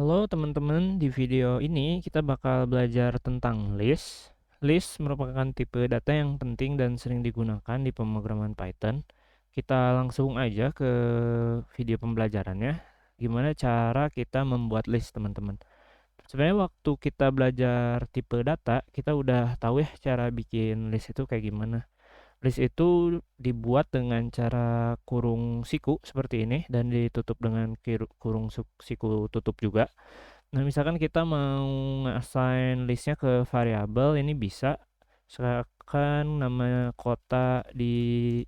Halo teman-teman, di video ini kita bakal belajar tentang list. List merupakan tipe data yang penting dan sering digunakan di pemrograman Python. Kita langsung aja ke video pembelajarannya. Gimana cara kita membuat list, teman-teman? Sebenarnya waktu kita belajar tipe data, kita udah tahu ya cara bikin list itu kayak gimana. List itu dibuat dengan cara kurung siku seperti ini dan ditutup dengan kurung siku tutup juga. Nah, misalkan kita mau nge-assign listnya ke variabel, ini bisa. Misalkan nama kota di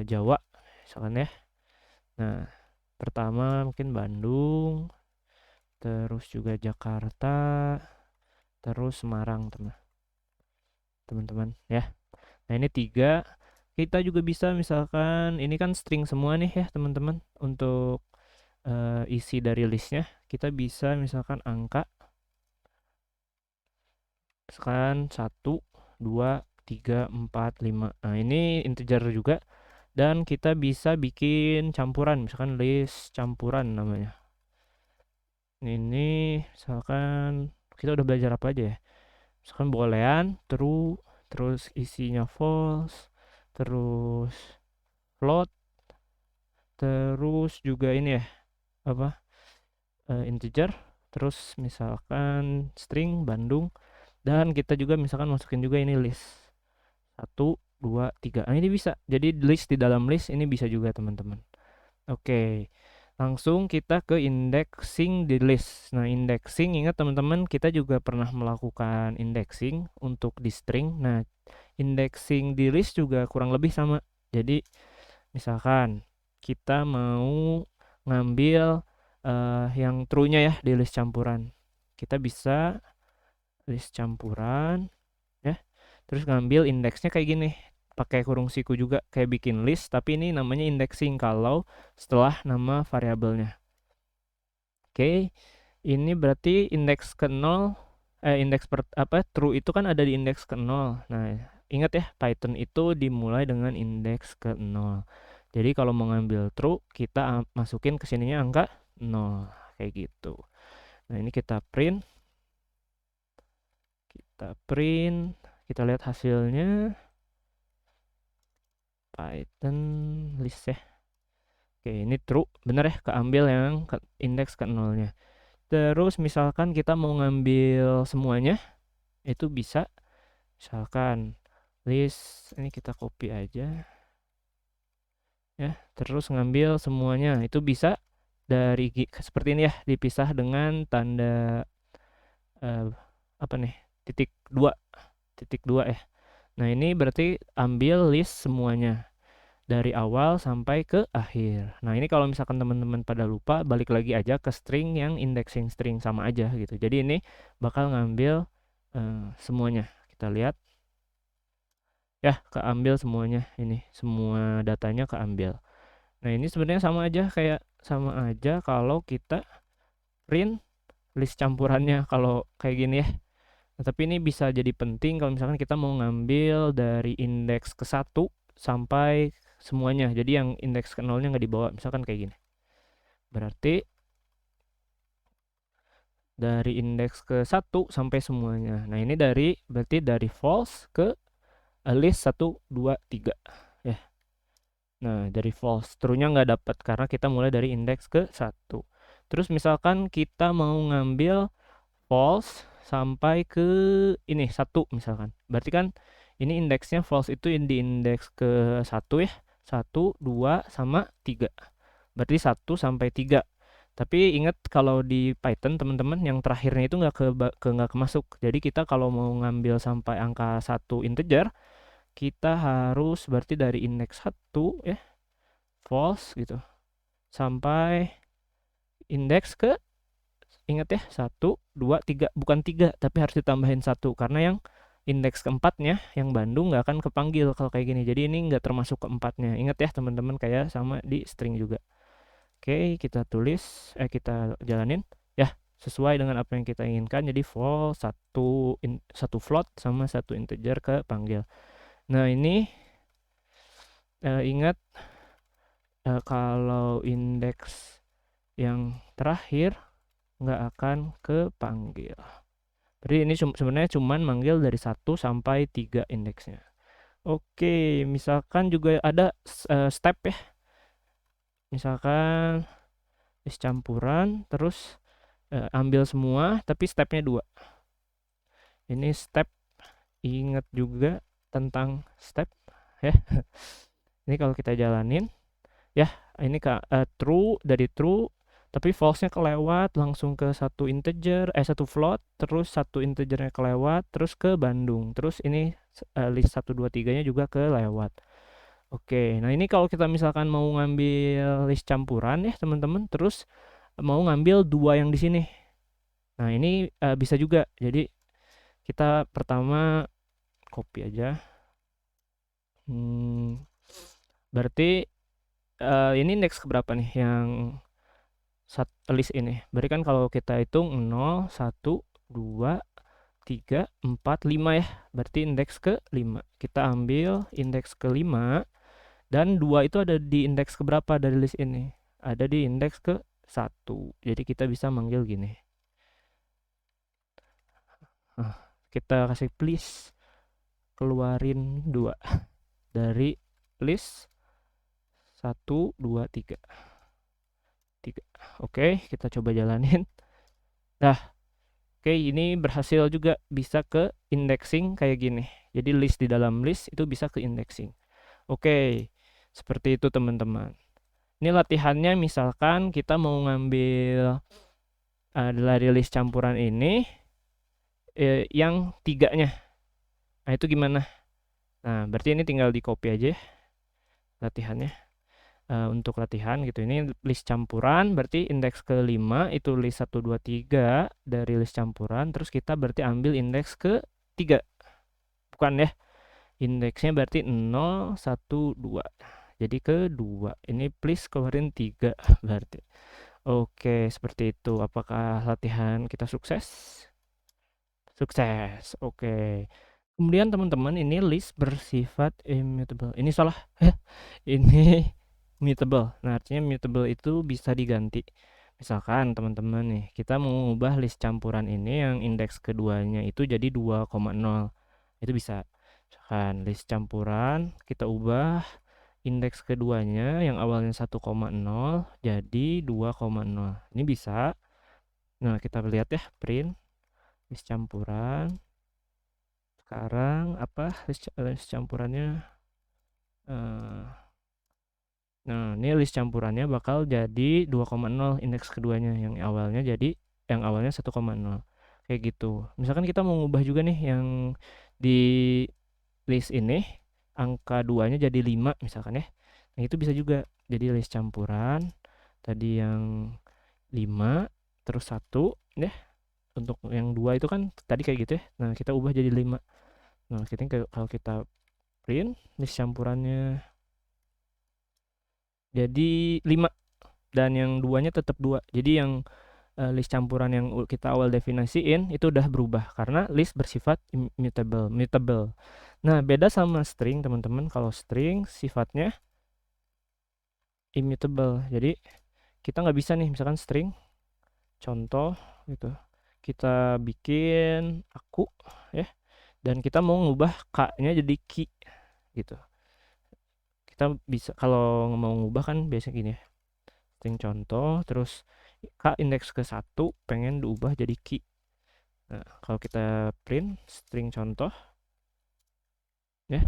Jawa, misalkan ya. Nah, pertama mungkin Bandung, terus juga Jakarta, terus Semarang, teman-teman ya. Nah, ini tiga. Kita juga bisa misalkan ini kan string semua nih ya, teman-teman. Untuk isi dari listnya, kita bisa misalkan angka. Sekarang 1, 2, 3, 4, 5. Nah, ini integer juga. Dan kita bisa bikin campuran, misalkan list campuran namanya. Ini misalkan kita udah belajar apa aja ya. Misalkan boolean, true, terus isinya false, terus float, terus juga ini ya, apa? Integer, terus misalkan string Bandung, dan kita juga misalkan masukin juga ini list. 1, 2, 3. Nah, ini bisa. Jadi list di dalam list ini bisa juga, teman-teman. Oke. Langsung kita ke indexing di list. Nah, indexing ingat teman-teman, kita juga pernah melakukan indexing untuk di string. Nah, indexing di list juga kurang lebih sama. Jadi, misalkan kita mau ngambil yang true-nya ya di list campuran. Kita bisa list campuran ya. Terus ngambil indeksnya kayak gini. Pakai kurung siku juga kayak bikin list, tapi ini namanya indexing kalau setelah nama variabelnya. Oke, ini berarti indeks ke 0, indeks true itu kan ada di indeks ke 0. Nah, ingat ya, Python itu dimulai dengan indeks ke 0. Jadi kalau mau ngambil true, kita masukin ke sininya angka 0, kayak gitu. Nah, ini kita print, kita lihat hasilnya. Python list ya. Oke, ini true, bener ya, keambil yang indeks ke nolnya. Terus misalkan kita mau ngambil semuanya, itu bisa. Misalkan list, ini kita copy aja ya. Terus ngambil semuanya, itu bisa dari seperti ini ya, dipisah dengan tanda eh, apa nih? titik dua ya. Nah, ini berarti ambil list semuanya dari awal sampai ke akhir. Nah, ini kalau misalkan teman-teman pada lupa, balik lagi aja ke string yang indexing string sama aja gitu. Jadi ini bakal ngambil semuanya. Kita lihat ya, keambil semuanya ini. Semua datanya keambil. Nah, ini sebenarnya sama aja kalau kita print list campurannya kalau kayak gini ya. Nah, tapi ini bisa jadi penting kalau misalkan kita mau ngambil dari indeks ke satu sampai semuanya. Jadi yang indeks ke nolnya nggak dibawa. Misalkan kayak gini. Berarti dari indeks ke satu sampai semuanya. Nah, ini berarti dari false ke list 1, 2, 3. Ya. Nah, dari false. True-nya nggak dapat karena kita mulai dari indeks ke satu. Terus misalkan kita mau ngambil false sampai ke ini satu misalkan. Berarti kan ini indeksnya false itu di indeks ke satu ya. 1, 2, sama 3. Berarti 1 sampai 3. Tapi ingat kalau di Python teman-teman yang terakhirnya itu nggak kemasuk. Jadi kita kalau mau ngambil sampai angka 1 integer, kita harus berarti dari indeks 1 ya, false gitu. Sampai indeks ke, ingat ya, 1, 2, 3, bukan 3 tapi harus ditambahin 1 karena yang indeks keempatnya yang Bandung nggak akan kepanggil kalau kayak gini. Jadi ini nggak termasuk keempatnya. Ingat ya teman-teman, kayak sama di string juga. Oke, kita jalanin ya sesuai dengan apa yang kita inginkan. Jadi false, satu float sama satu integer kepanggil. Nah, ini ingat kalau indeks yang terakhir nggak akan kepanggil. Jadi ini sebenarnya cuman manggil dari 1 sampai 3 indeksnya. Oke, misalkan juga ada step ya. Misalkan list campuran, terus ambil semua, tapi stepnya 2. Ini step, ingat juga tentang step ya. Ini kalau kita jalanin, ya ini true, dari true, tapi false-nya kelewat, langsung ke satu integer, satu float, terus satu integernya kelewat, terus ke Bandung. Terus ini list 1, 2, 3-nya juga kelewat. Oke, nah ini kalau kita misalkan mau ngambil list campuran ya teman-teman, terus mau ngambil 2 yang di sini. Nah ini bisa juga. Jadi kita pertama copy aja. Berarti ini indeks keberapa nih yang list ini? Berarti kan kalau kita hitung 0, 1, 2, 3, 4, 5 ya. Berarti indeks ke-5. Kita ambil indeks ke-5 dan 2 itu ada di indeks keberapa dari list ini? Ada di indeks ke-1. Jadi kita bisa manggil gini. Kita kasih please keluarin 2 dari list 1, 2, 3. Oke, kita coba jalanin. Nah, oke, ini berhasil juga bisa ke indexing kayak gini. Jadi list di dalam list itu bisa ke indexing. Oke, seperti itu teman-teman. Ini latihannya misalkan kita mau ngambil dari list campuran ini yang 3-nya. Nah, itu gimana? Nah, berarti ini tinggal di copy aja latihannya. Untuk latihan gitu, ini list campuran, berarti indeks ke-5 itu list 1, 2, 3 dari list campuran, terus kita berarti ambil indeks ke-3, bukan ya, indeksnya berarti 0, 1, 2, jadi ke-2, ini please keluarin 3 berarti. Oke, seperti itu. Apakah latihan kita sukses? Sukses, oke. Kemudian teman-teman, ini list bersifat immutable, ini salah ini mutable. Nah, artinya mutable itu bisa diganti. Misalkan teman-teman nih, kita mau mengubah list campuran ini yang indeks keduanya itu jadi 2,0. Itu bisa. Misalkan list campuran kita ubah indeks keduanya yang awalnya 1,0 jadi 2,0. Ini bisa. Nah, kita lihat ya, print list campuran. Sekarang apa list campurannya? Nah, ini list campurannya bakal jadi 2,0 indeks keduanya yang awalnya 1,0. Kayak gitu. Misalkan kita mau ngubah juga nih yang di list ini angka 2-nya jadi 5 misalkan ya. Nah, itu bisa juga. Jadi list campuran tadi yang 5 terus 1 ya. Untuk yang 2 itu kan tadi kayak gitu ya. Nah, kita ubah jadi 5. Nah, kalau kita print list campurannya jadi 5 dan yang 2-nya tetap 2. Jadi yang list campuran yang kita awal definisiin itu udah berubah karena list bersifat mutable. Nah, beda sama string teman-teman. Kalau string sifatnya immutable. Jadi kita nggak bisa nih misalkan string contoh gitu. Kita bikin aku ya. Dan kita mau ngubah k-nya jadi ki gitu. Kita bisa kalau mau ngubah kan biasanya gini ya. String contoh terus k indeks ke-1 pengen diubah jadi ki. Nah, kalau kita print string contoh ya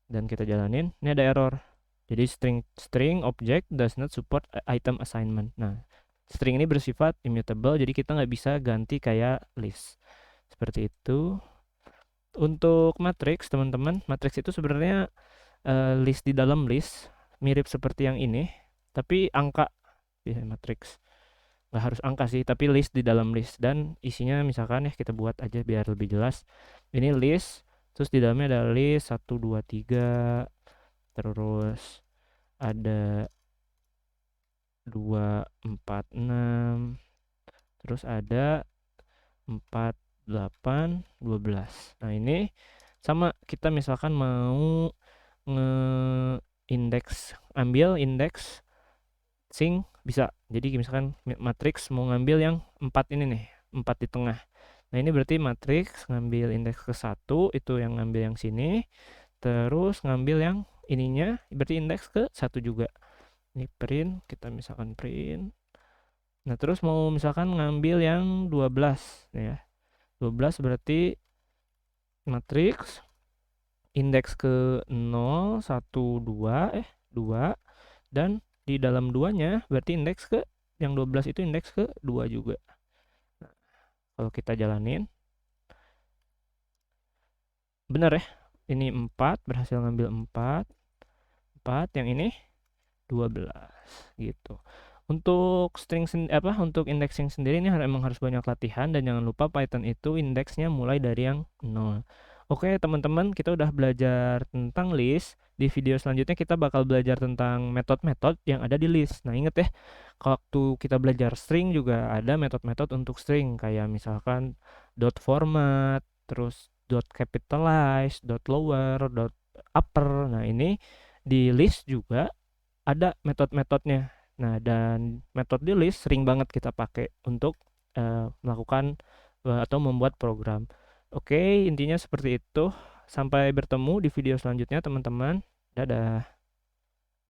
dan kita jalanin, ini ada error. Jadi string object does not support item assignment. Nah, string ini bersifat immutable, jadi kita nggak bisa ganti kayak list. Seperti itu. Untuk matrix, teman-teman, matrix itu sebenarnya list di dalam list, mirip seperti yang ini, tapi angka ya matrix. Nggak harus angka sih, tapi list di dalam list dan isinya misalkan ya kita buat aja biar lebih jelas. Ini list, terus di dalamnya ada list 1, 2, 3, terus ada 2, 4, 6, terus ada 4, 8, 12. Nah, ini sama kita misalkan mau ambil indeks sing bisa Jadi misalkan matriks mau ngambil yang 4 ini nih, 4 di tengah. Nah, ini berarti matriks ngambil indeks ke 1, itu yang ngambil yang sini, terus ngambil yang ininya, berarti indeks ke 1 juga. Ini print, kita misalkan print. Nah, terus mau misalkan ngambil yang 12, ya. 12 berarti matriks indeks ke 0, 1, 2, 2, dan di dalam 2-nya berarti indeks ke yang 12 itu indeks ke 2 juga. Nah, kalau kita jalanin, benar ya, ini 4, berhasil ngambil 4, yang ini 12 gitu. Untuk untuk indexing sendiri ini emang harus banyak latihan, dan jangan lupa Python itu indeksnya mulai dari yang 0. Oke teman-teman, kita udah belajar tentang list. Di video selanjutnya kita bakal belajar tentang metode-metode yang ada di list. Nah, inget ya, waktu kita belajar string juga ada metode-metode untuk string, kayak misalkan dot format, terus dot capitalize, dot lower, dot upper. Nah, ini di list juga ada metode-metodenya. Nah, dan metode di list sering banget kita pakai untuk melakukan atau membuat program. Oke, intinya seperti itu. Sampai bertemu di video selanjutnya, teman-teman. Dadah.